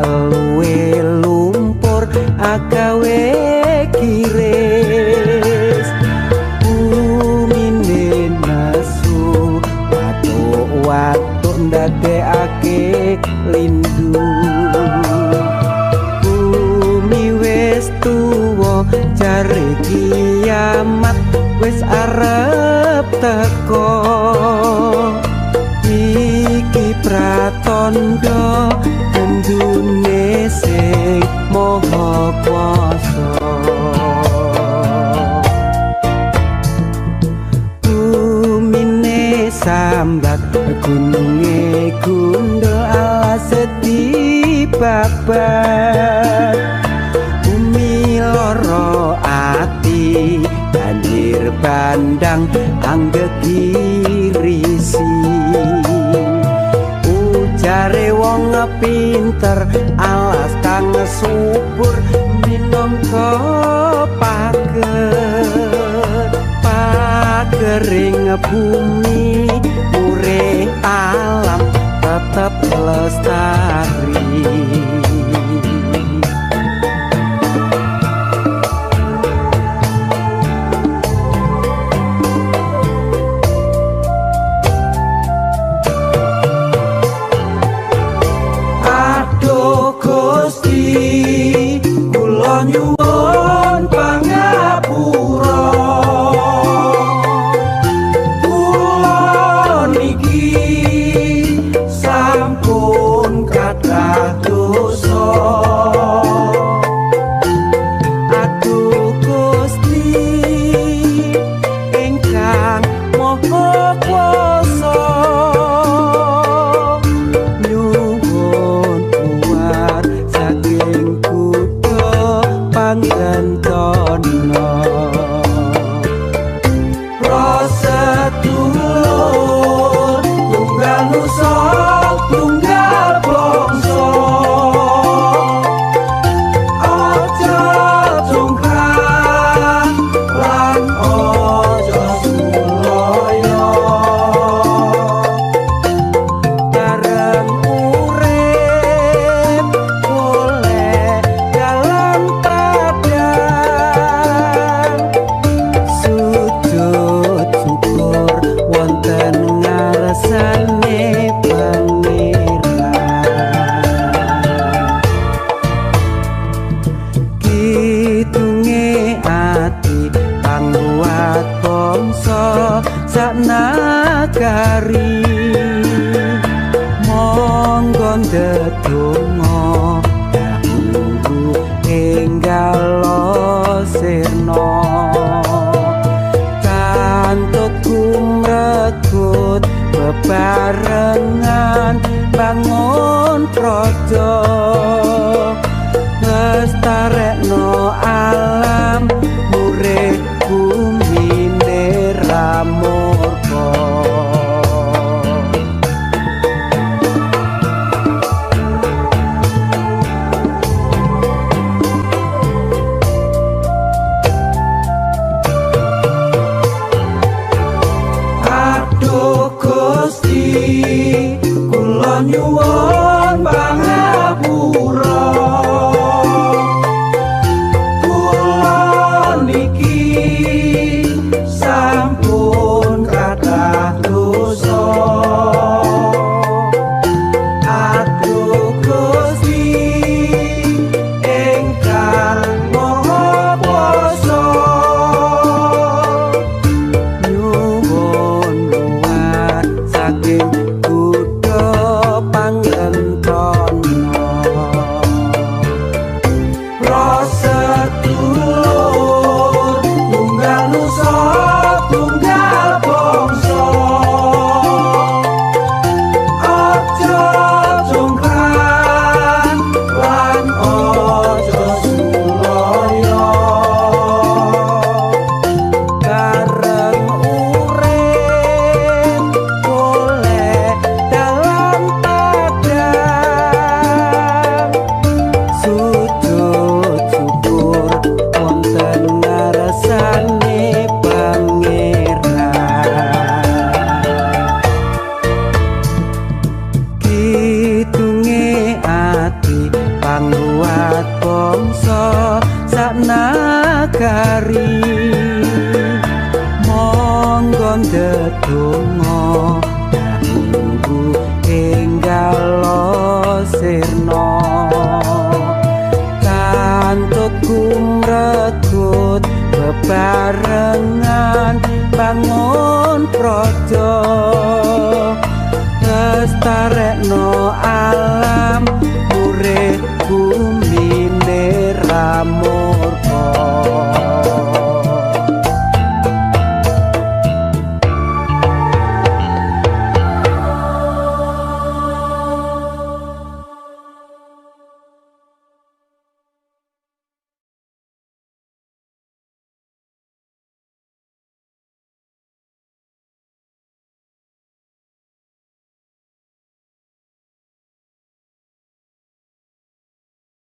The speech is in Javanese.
luwe lumpur agawe kiris umine nesu watuk ndadekake lindu bumi wis tuwa jare kiamat wis arep teko iki pratandha gendune sing maha kuwasa bumine sambat gununge gundul alas dibabat bumi loro ati banjir bandang anggegirisi ujare wong pinter alas kang subur minangka pagering bumi urip alam tetep lestari nyuwun pangapura kula niki sampun kathah dosa aduh Gusti ingkang maha kuwasa nyuwun kuat saking pangantana prasetulur tunggal nusa tunggal bangsa aja jongkrak lan aja sulaya bareng urip boleh dalam sujud syukur wonten ngarsane pangeran kidunge ati pangguat bangsa saknagari monggo ndedonga dahulu enggal sirna kantut kumrekut bebarengan bangun praja lestarekno alam urip bumi neramurka Gusti kula nyuwun pangapura kula niki sampun kathah dosa aduh Gusti ingkang maha kuwasa saking kuda pangenton